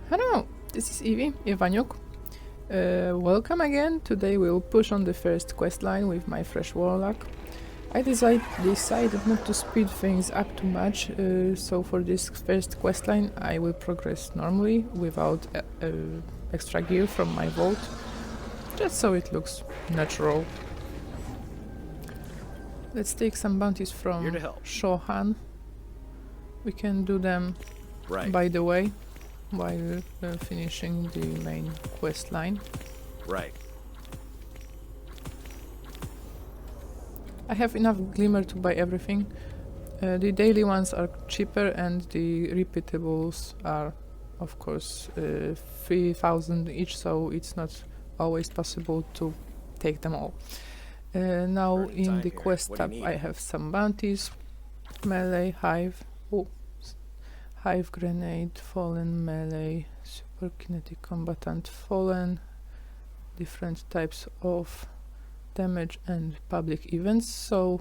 Hello, this is Ivaniuk. Welcome again. Today we'll push on the first quest line with my fresh warlock. I decided not to speed things up too much, so for this first quest line I will progress normally without extra gear from my vault, just so it looks natural. Let's take some bounties from Shohan. We can do them by the way, while finishing the main quest line. Right. I have enough glimmer to buy everything. The daily ones are cheaper and the repeatables are of course 3000 each, so it's not always possible to take them all. Now in the quest tab I have some bounties, melee, hive, hive grenade, fallen melee, super kinetic combatant, fallen, different types of damage and public events. So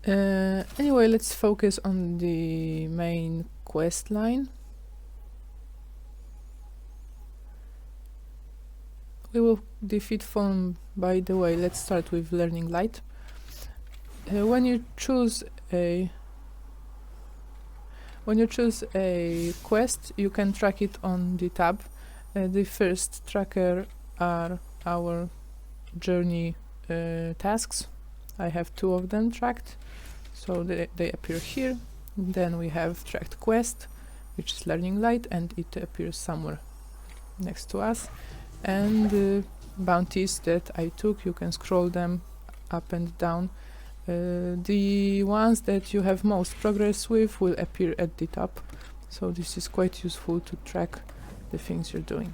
anyway, let's focus on the main quest line. We will defeat fallen by the way. Let's start with learning light. When you choose a quest, you can track it on the tab. The first tracker are our journey tasks. I have 2 of them tracked, so they appear here. Then we have tracked quest, which is learning light, and it appears somewhere next to us. And the bounties that I took, you can scroll them up and down. The ones that you have most progress with will appear at the top, so this is quite useful to track the things you're doing.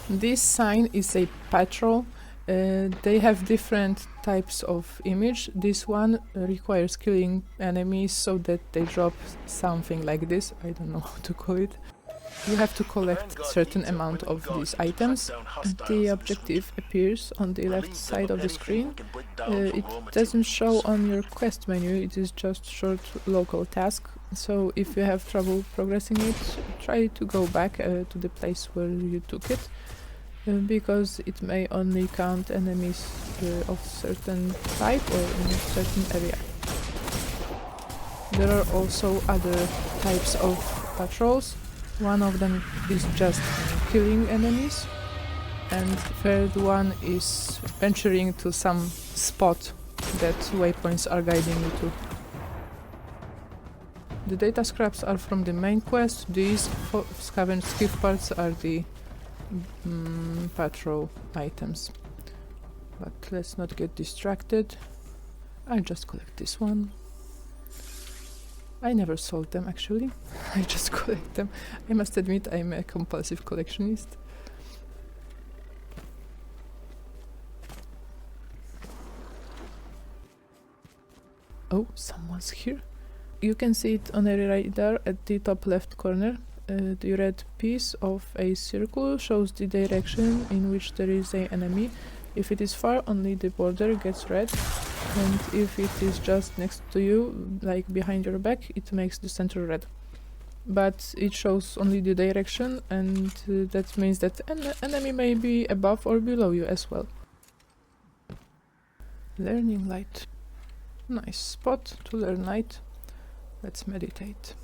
This sign is a patrol. They have different types of image. This one requires killing enemies so that they drop something like this. I don't know how to call it. You have to collect a certain amount of these items. The objective appears on the left side of the screen. It doesn't show on your quest menu, it is just short local task. So if you have trouble progressing it, try to go back to the place where you took it, because it may only count enemies of certain type or in a certain area. There are also other types of patrols. One of them is just killing enemies, and third one is venturing to some spot that waypoints are guiding you to. The data scraps are from the main quest. These scavenged gift parts are the patrol items. But let's not get distracted. I'll just collect this one. I never sold them actually, I just collect them. I must admit I'm a compulsive collectionist. Oh, someone's here. You can see it on a radar at the top left corner. The red piece of a circle shows the direction in which there is an enemy. If it is far, only the border gets red, and if it is just next to you, like behind your back, it makes the center red. But it shows only the direction, and that means that an enemy may be above or below you as well. Learning light. Nice spot to learn light. Let's meditate.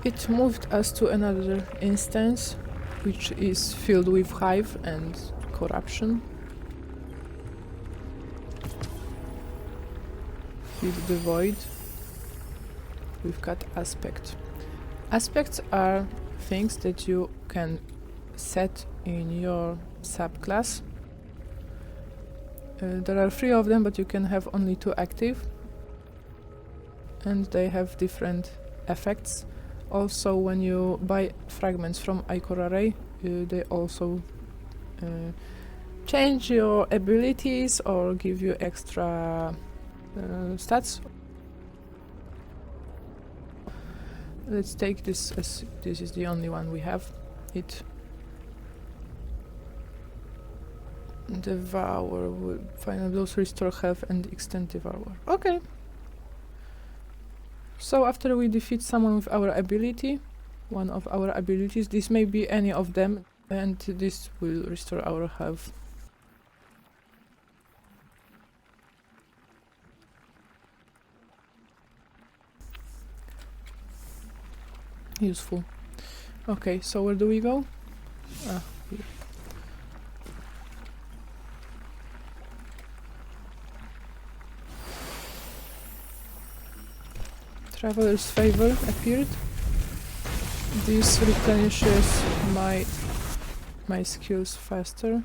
It moved us to another instance, which is filled with Hive and corruption. With the void, we've got aspect. Aspects are things that you can set in your subclass. There are 3 of them, but you can have only 2 active. and they have different effects. Also, when you buy fragments from Icor Array, they also change your abilities or give you extra stats. Let's take this as this is the only one we have. It Devour will final blows, restore health and extend devour. Okay. So after we defeat someone with our ability, one of our abilities, this may be any of them, and this will restore our health. Useful. Okay, so where do we go? Ah, here. Traveler's Favor appeared. This replenishes my skills faster.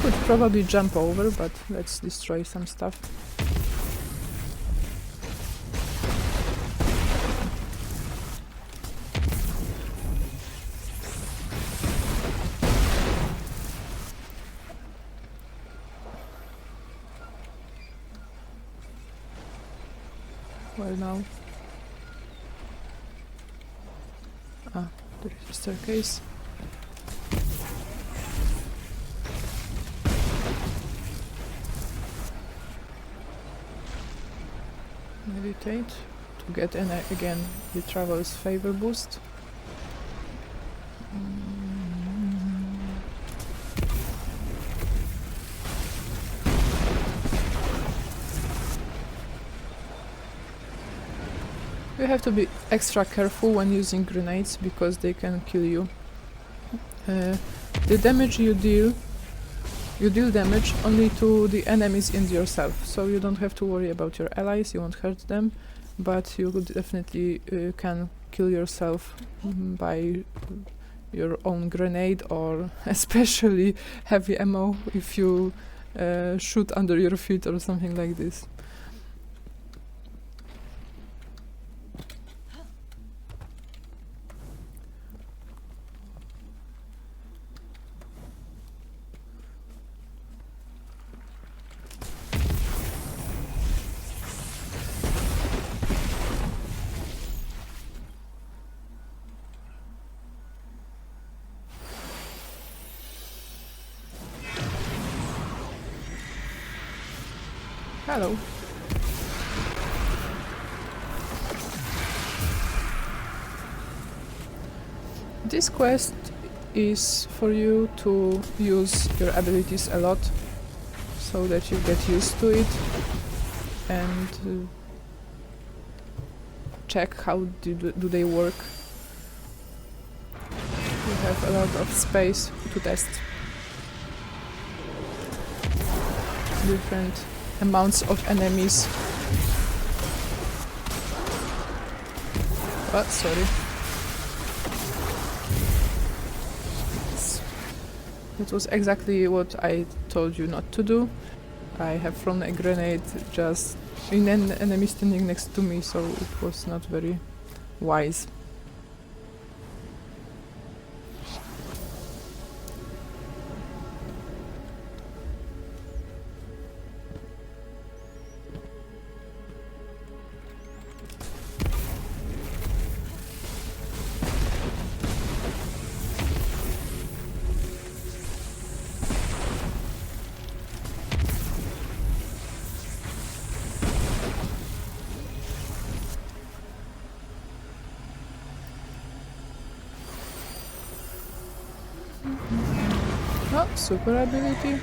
Could probably jump over, but let's destroy some stuff. Well, now. Ah, there is a staircase. Meditate to get again the Traveler's Favor boost. You have to be extra careful when using grenades because they can kill you. The damage you deal damage only to the enemies and yourself, so you don't have to worry about your allies, you won't hurt them, but you definitely can kill yourself by your own grenade, or especially heavy ammo if you shoot under your feet or something like this. Hello. This quest is for you to use your abilities a lot, so that you get used to it and check how do they work. You have a lot of space to test different amounts of enemies. What? Sorry. That was exactly what I told you not to do. I have thrown a grenade just in an enemy standing next to me, so it was not very wise. Oh, super ability.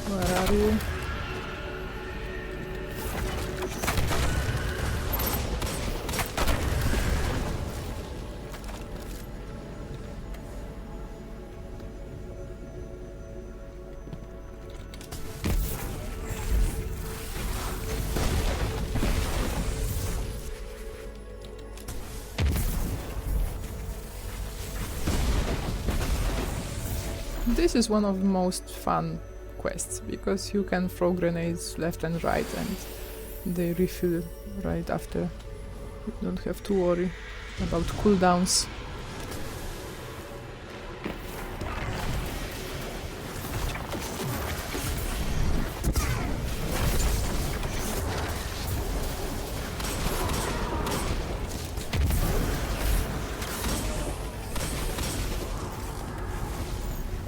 Where are you? This is one of the most fun quests because you can throw grenades left and right and they refill right after. You don't have to worry about cooldowns.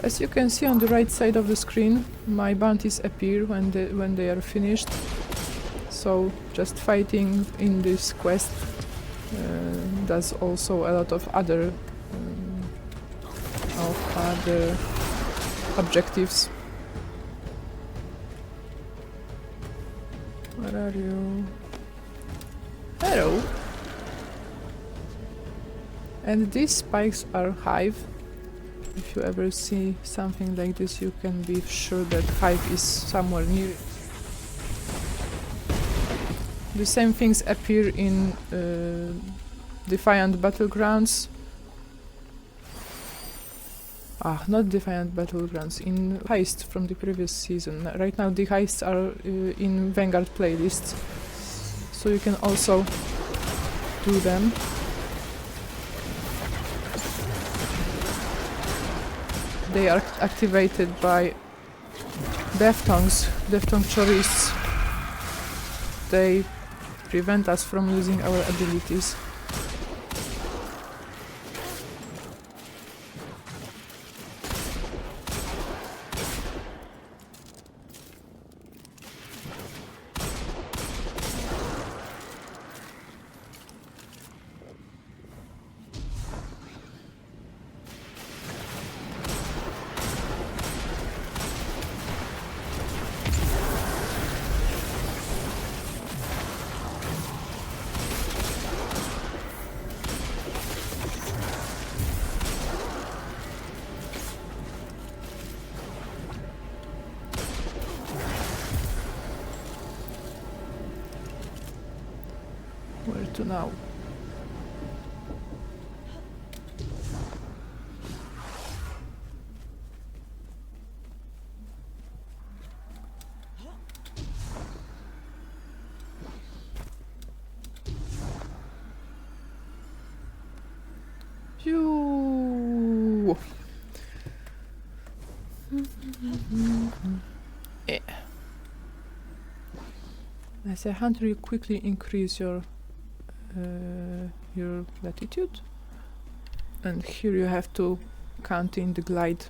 As you can see on the right side of the screen, my bounties appear when they are finished. So just fighting in this quest does also a lot of other objectives. Where are you? Herro! And these spikes are Hive. If you ever see something like this, you can be sure that Hive is somewhere near. The same things appear in Defiant Battlegrounds. Not Defiant Battlegrounds, in Heist from the previous season. Right now the heists are in Vanguard playlists, so you can also do them. They are activated by Deathtongue Choristes. They prevent us from using our abilities. Where to now? Phew. As a hunter, you quickly increase your latitude, and here you have to count in the glide.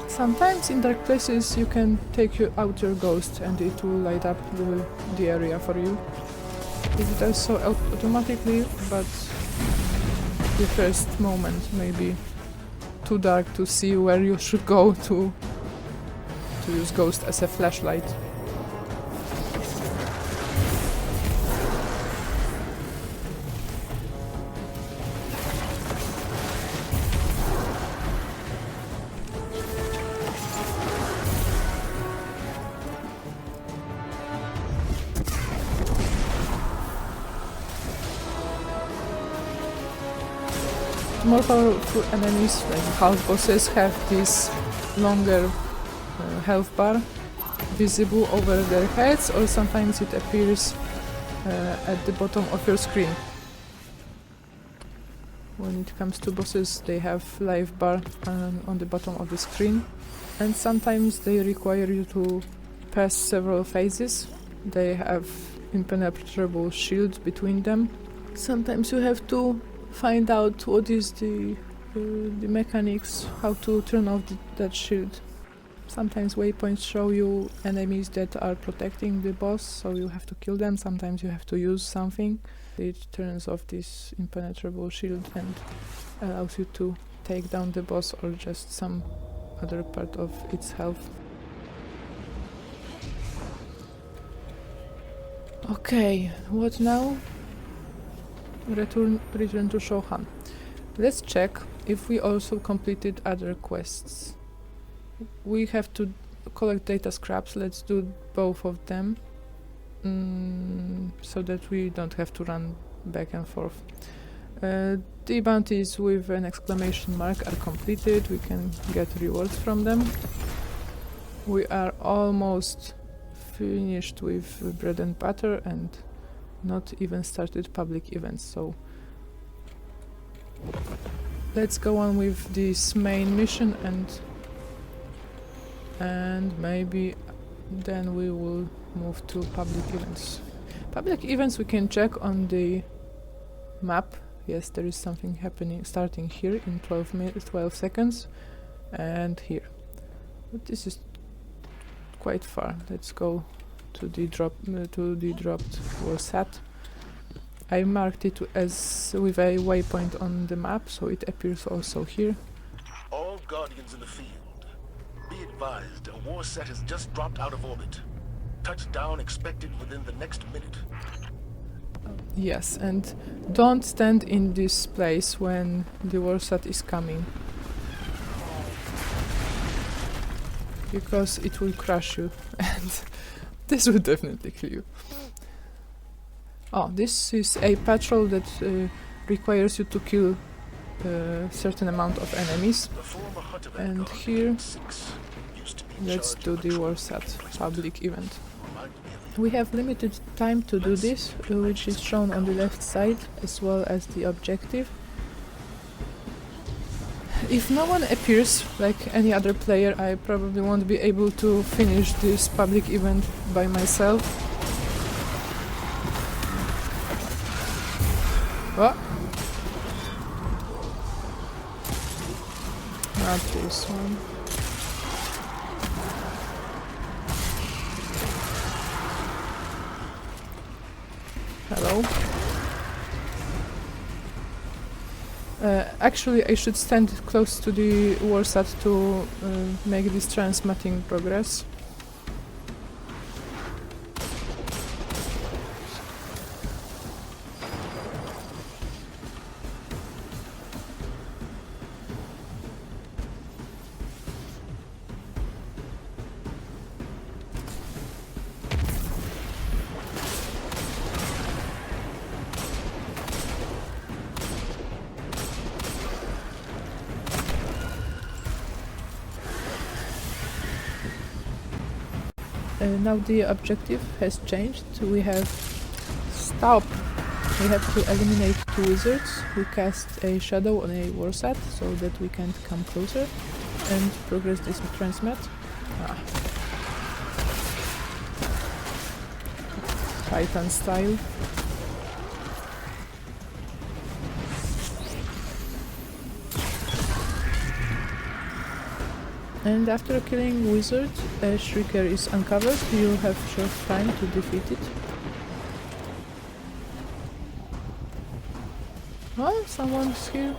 Sometimes in dark places you can take out your ghost and it will light up the area for you. It does so automatically, but the first moment may be too dark to see where you should go to use ghost as a flashlight. More powerful enemies, like half bosses, have this longer health bar visible over their heads, or sometimes it appears at the bottom of your screen. When it comes to bosses, they have life bar on the bottom of the screen, and sometimes they require you to pass several phases. They have impenetrable shields between them. Sometimes you have to find out what is the mechanics, how to turn off that shield. Sometimes waypoints show you enemies that are protecting the boss, so you have to kill them. Sometimes you have to use something. It turns off this impenetrable shield and allows you to take down the boss or just some other part of its health. Okay, what now? Return to Shohan. Let's check if we also completed other quests. We have to collect data scraps. Let's do both of them so that we don't have to run back and forth. The bounties with an exclamation mark are completed. We can get rewards from them. We are almost finished with bread and butter and not even started public events, so let's go on with this main mission and maybe then we will move to public events. Public events we can check on the map. Yes, there is something happening starting here in 12 seconds and here. But this is quite far. Let's go to the dropped warsat. I marked it as with a waypoint on the map, so it appears also here. All Guardians in the field. Be advised, a warsat has just dropped out of orbit. Touchdown expected within the next minute. Yes, and don't stand in this place when the warsat is coming, because it will crush you and this will definitely kill you. Oh, this is a patrol that requires you to kill a certain amount of enemies. And here, let's do the warsat public event. We have limited time to do this, which is shown on the left side, as well as the objective. If no one appears, like any other player, I probably won't be able to finish this public event by myself. What? Not this one. Hello? Actually, I should stand close to the warsat to make this transmitting progress. Now the objective has changed. We have stop. We have to eliminate 2 wizards who cast a shadow on a warsat so that we can't come closer and progress this transmat. Titan style. And after killing wizard, a shrieker is uncovered. You have short time to defeat it. Oh, someone's here.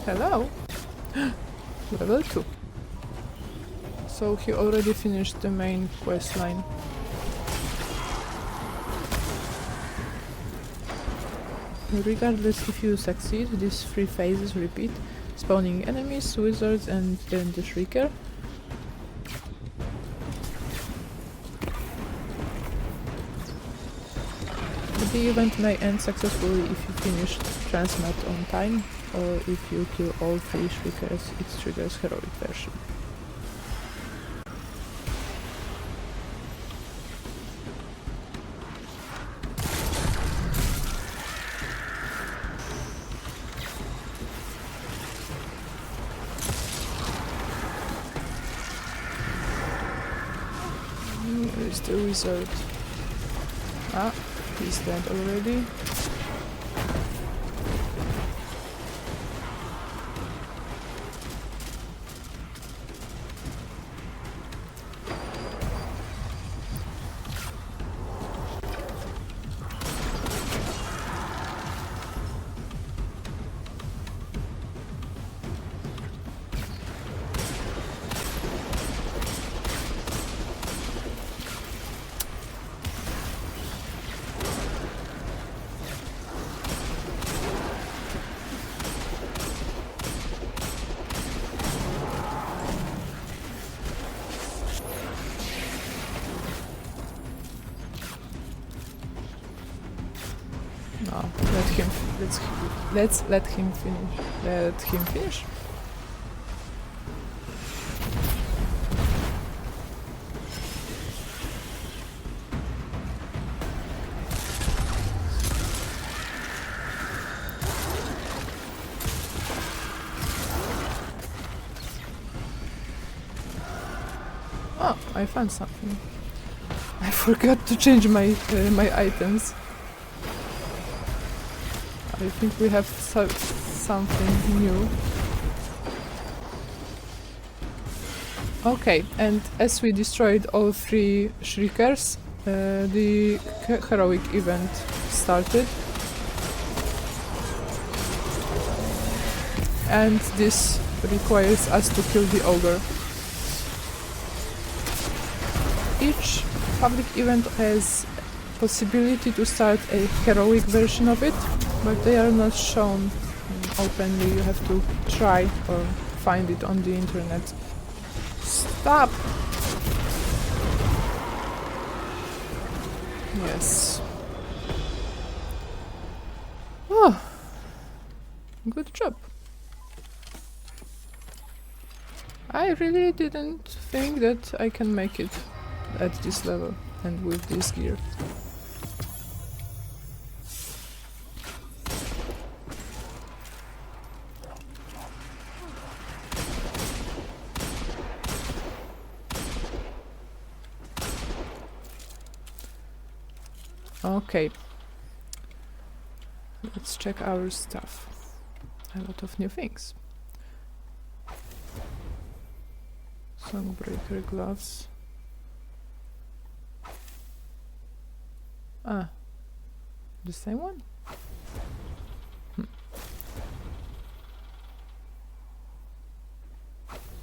Hello. Level 2. So he already finished the main quest line. Regardless if you succeed, these 3 phases repeat. Spawning enemies, wizards, and then the shrieker. The event may end successfully if you finish transmat on time, or if you kill all 3 shriekers, it triggers heroic version. Where is the wizard? Ah, he's dead already. No, let's let him finish. Let him finish. Oh, I found something. I forgot to change my my items. I think we have something new. Okay, and as we destroyed all 3 shriekers, the heroic event started. And this requires us to kill the ogre. Each public event has possibility to start a heroic version of it, but they are not shown openly. You have to try or find it on the internet. Stop! Yes. Oh, good job. I really didn't think that I can make it at this level and with this gear. Okay, let's check our stuff. A lot of new things. Sunbreaker gloves. Ah, the same one?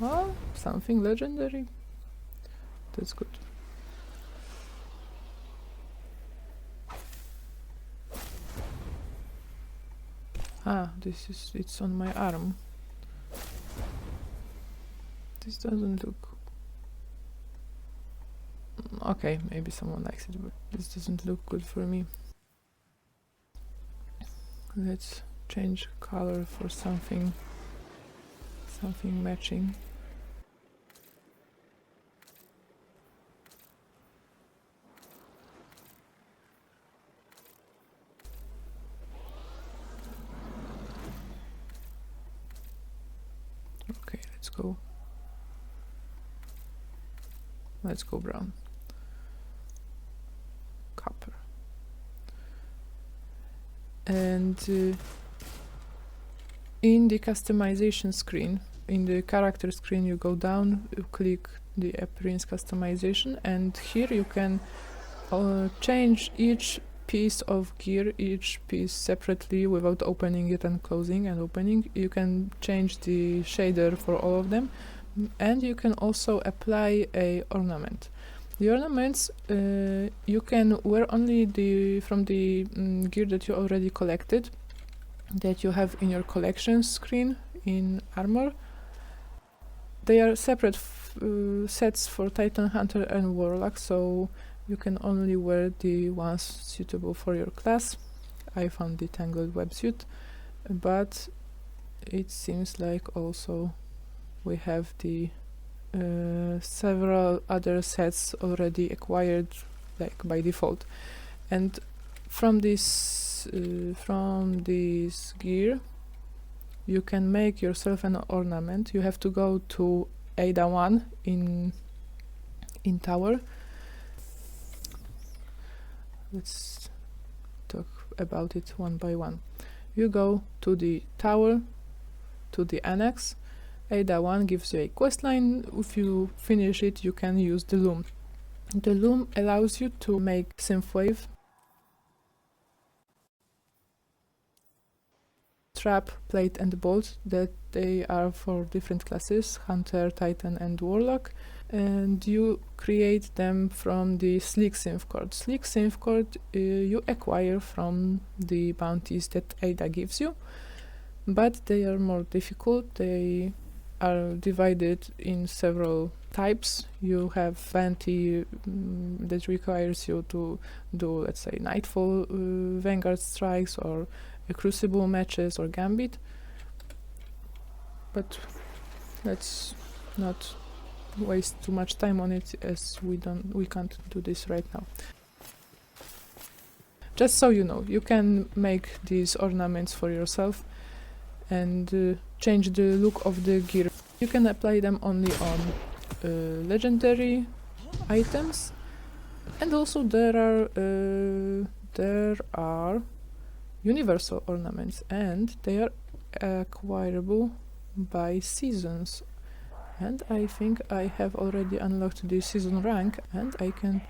Oh, something legendary. That's good. Ah, it's on my arm. This doesn't look... Okay, maybe someone likes it, but this doesn't look good for me. Let's change color for something matching. Okay, let's go brown. Copper. And in the customization screen, in the character screen, you go down, you click the appearance customization, and here you can change each piece of gear, each piece separately without opening it and closing and opening. You can change the shader for all of them, and you can also apply a ornament. The ornaments you can wear only from the gear that you already collected, that you have in your collection screen in armor. They are separate sets for Titan Hunter and Warlock, so you can only wear the ones suitable for your class. I found the Tangled Websuit, but it seems like also we have the several other sets already acquired, like by default. And from this gear you can make yourself an ornament. You have to go to Ada 1 in tower. Let's talk about it one by one. You go to the tower, to the annex. Ada 1 gives you a questline. If you finish it, you can use the Loom. The Loom allows you to make synthwave, trap, plate and bolt, that they are for different classes, Hunter, Titan and Warlock, and you create them from the Sleek Synth Cord. Sleek Synth Cord you acquire from the bounties that Ada gives you, but they are more difficult. They are divided in several types. You have Bounty that requires you to do, let's say, Nightfall Vanguard strikes, or Crucible matches, or Gambit. But let's not waste too much time on it, as we can't do this right now. Just so you know, you can make these ornaments for yourself and change the look of the gear. You can apply them only on legendary items, and also there are universal ornaments, and they are acquirable by seasons. And I think I have already unlocked the season rank, and I can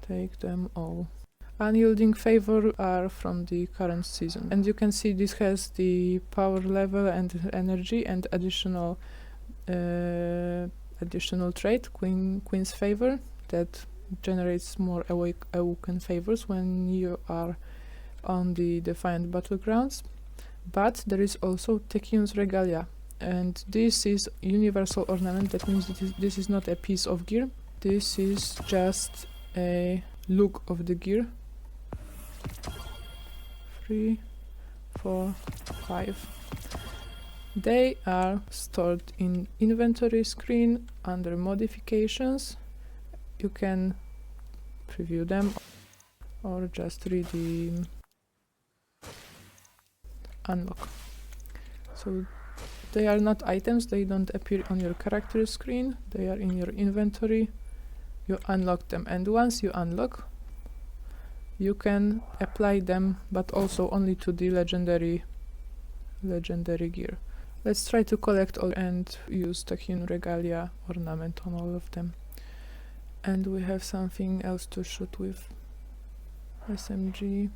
take them all. Unyielding Favor are from the current season, and you can see this has the power level and energy and additional trait, Queen's Favor, that generates more awoken favors when you are on the Defiant Battlegrounds. But there is also Techiun's Regalia, and this is universal ornament. That means that this is not a piece of gear, this is just a look of the gear. 3, 4, 5. They are stored in inventory screen under modifications. You can preview them or just redeem, unlock. So they are not items, they don't appear on your character screen, they are in your inventory. You unlock them, and once you unlock, you can apply them, but also only to the legendary gear. Let's try to collect all and use Techiun Regalia ornament on all of them. And we have something else to shoot with. SMG,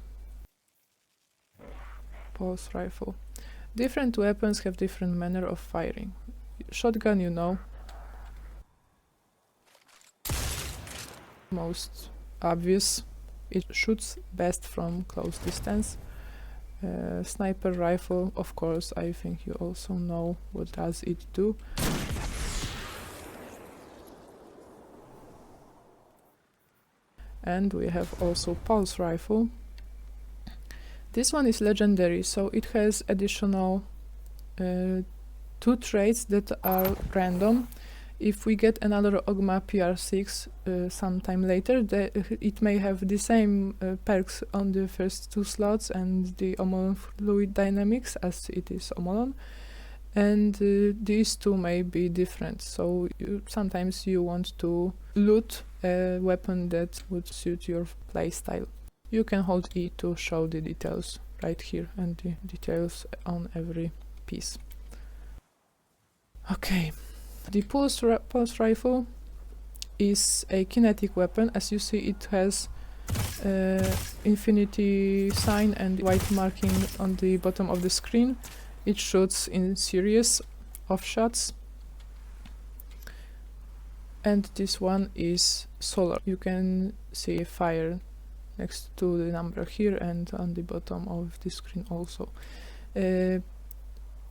pulse rifle. Different weapons have different manner of firing. Shotgun, you know, most obvious. It shoots best from close distance. Sniper rifle, of course, I think you also know what does it do. And we have also pulse rifle. This one is legendary, so it has additional 2 traits that are random. If we get another Ogma PR6 sometime later, it may have the same perks on the first 2 slots and the Omolon fluid dynamics as it is Omolon, and these 2 may be different. So sometimes you want to loot a weapon that would suit your playstyle. You can hold E to show the details right here and the details on every piece. Okay. The pulse rifle is a kinetic weapon. As you see, it has infinity sign and white marking on the bottom of the screen. It shoots in series of shots. And this one is solar. You can see fire next to the number here and on the bottom of the screen also.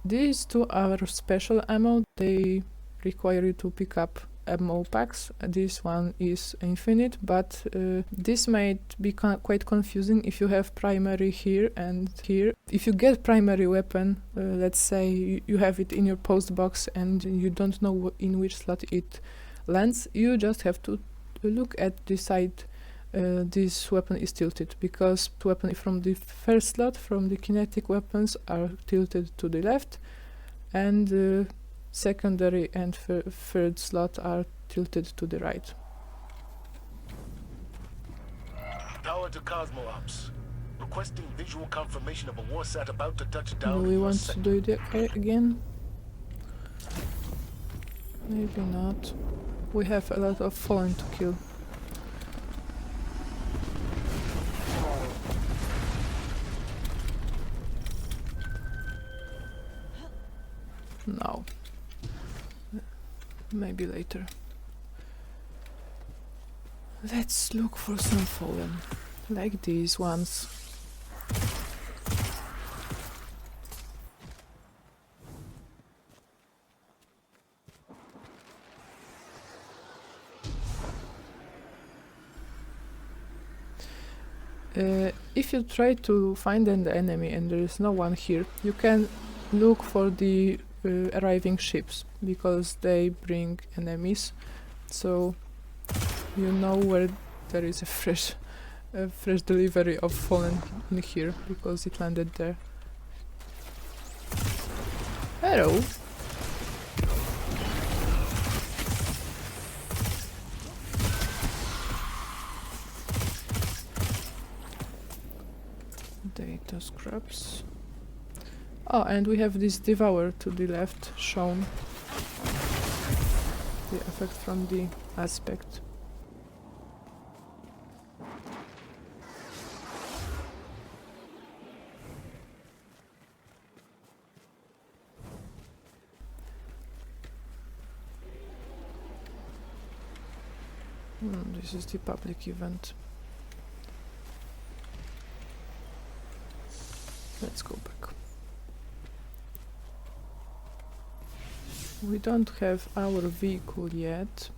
These 2 are special ammo. They require you to pick up ammo packs. This one is infinite, but this might be quite confusing if you have primary here and here. If you get primary weapon, let's say you have it in your post box and you don't know in which slot it lands, you just have to look at the side this weapon is tilted, because the weapon from the first slot from the kinetic weapons are tilted to the left, and secondary and third slot are tilted to the right. Power to Cosmo Ops. Requesting visual confirmation of a warsat about to touch down. Do we want to do it again? Maybe not. We have a lot of fallen to kill. No. Maybe later. Let's look for some fallen, like these ones. If you try to find an enemy and there is no one here, you can look for the arriving ships, because they bring enemies, so you know where there is a fresh delivery of fallen in here, because it landed there. Hello! Data scraps. Oh, and we have this Devour to the left shown. The effect from the aspect. This is the public event. Let's go back. We don't have our vehicle yet.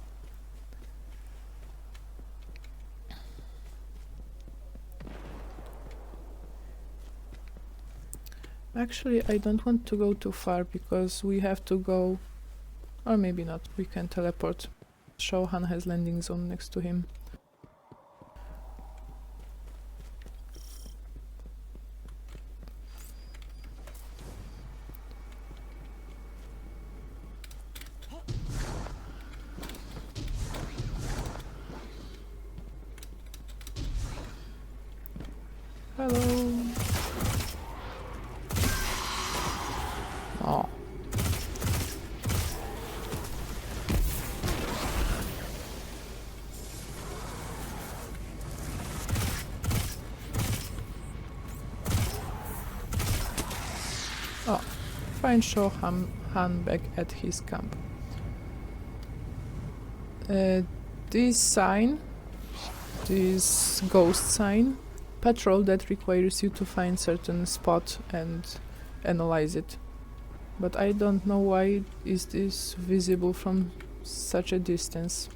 Actually, I don't want to go too far, because we have to go, or maybe not, we can teleport. Shohan has landing zone next to him. Hello. Oh. Oh, find Shohan back at his camp. This sign, this ghost sign, patrol that requires you to find certain spot and analyze it. But I don't know why is this visible from such a distance.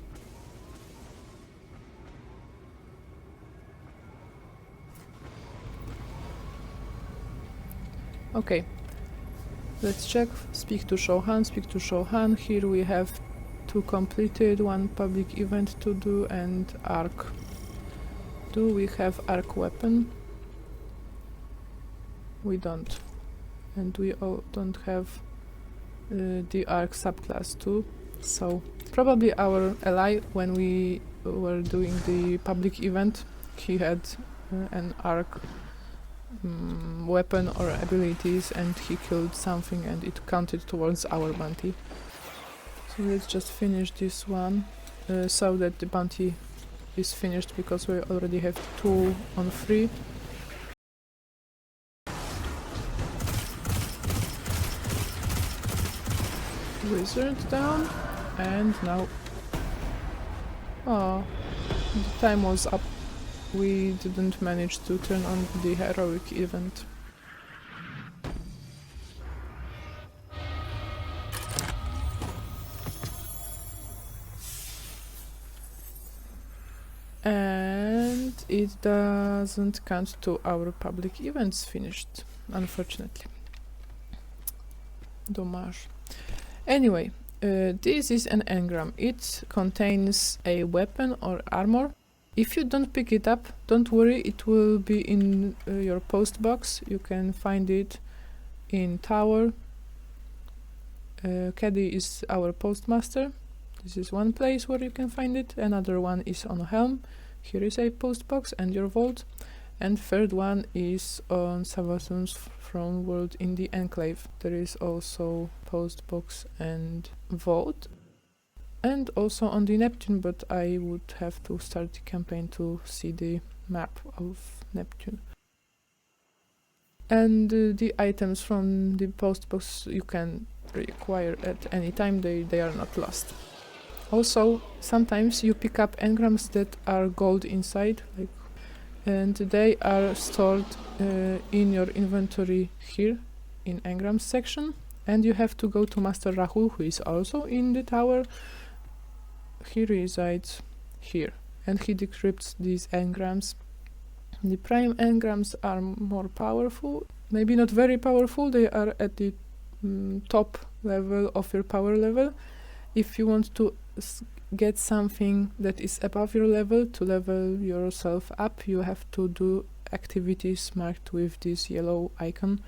Okay, let's check. Speak to Shohan. Here we have 2 completed, 1 public event to do, and arc. Do we have arc weapon? We don't. And we don't have the arc subclass too. So probably our ally, when we were doing the public event, he had an arc weapon or abilities, and he killed something and it counted towards our bounty. So let's just finish this one so that the bounty is finished, because we already have 2 on 3. Wizard down, and now... Oh, the time was up. We didn't manage to turn on the heroic event. And it doesn't count to our public events finished, unfortunately. Dommage. Anyway, this is an engram. It contains a weapon or armor. If you don't pick it up, don't worry, it will be in your post box. You can find it in tower. Caddy is our postmaster. This is one place where you can find it. Another one is on Helm. Here is a post box and your vault. And third one is on Savathun's throne world in the Enclave. There is also post box and vault. And also on the Neptune, but I would have to start the campaign to see the map of Neptune. And the items from the post box you can require at any time, they are not lost. Also, sometimes you pick up engrams that are gold inside, and they are stored in your inventory here in engrams section, and you have to go to Master Rahool, who is also in the tower. He resides here, and he decrypts these engrams The prime engrams are more powerful, maybe not very powerful, they are at the top level of your power level. If you want to get something that is above your level, to level yourself up, you have to do activities marked with this yellow icon.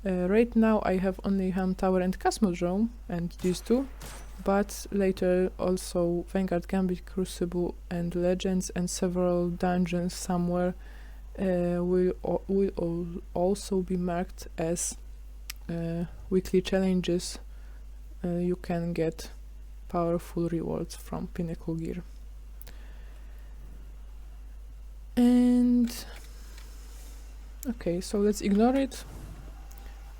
Right now I have only Helm Tower and Cosmodrome and these two, but later also Vanguard, Gambit, Crucible and Legends and several dungeons somewhere will also be marked as weekly challenges. You can get powerful rewards from Pinnacle Gear. And okay, so let's ignore it.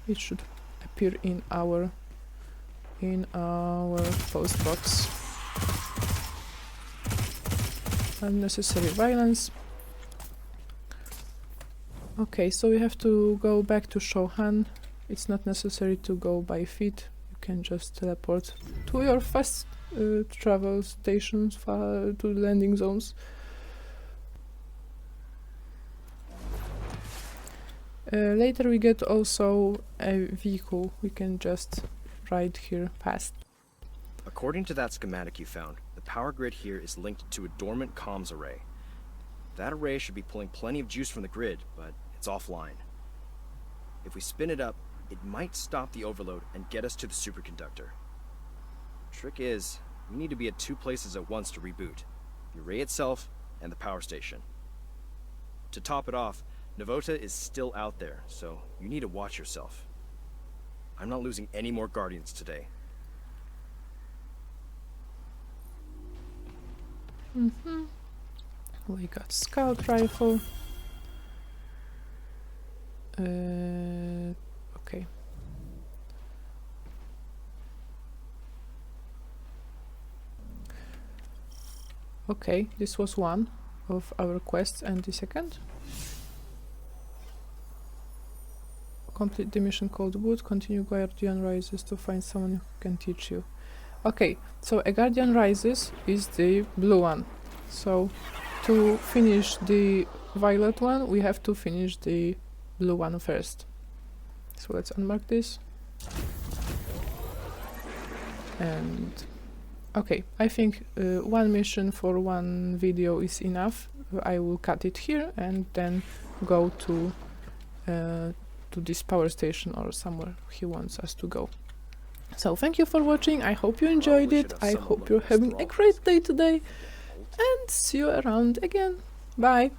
It should appear in our post box. Unnecessary violence. Okay, so we have to go back to Shohan. It's not necessary to go by feet. You can just teleport to your fast travel stations, to the landing zones. Later we get also a vehicle. We can just ride here past. According to that schematic you found, the power grid here is linked to a dormant comms array. That array should be pulling plenty of juice from the grid, but it's offline. If we spin it up, it might stop the overload and get us to the superconductor. Trick is, we need to be at two places at once to reboot. The array itself and the power station. To top it off, Navota is still out there, so you need to watch yourself. I'm not losing any more Guardians today. We got Scout Rifle. Okay. Okay, this was one of our quests, and the second? Complete the mission called Wood, continue Guardian Rises to find someone who can teach you. Okay, so a Guardian Rises is the blue one. So to finish the violet one, we have to finish the blue one first. So let's unmark this. And okay, I think one mission for one video is enough. I will cut it here and then go to this power station or somewhere he wants us to go. So thank you for watching, I hope you enjoyed it, I hope you're having a great day today, and see you around again. Bye!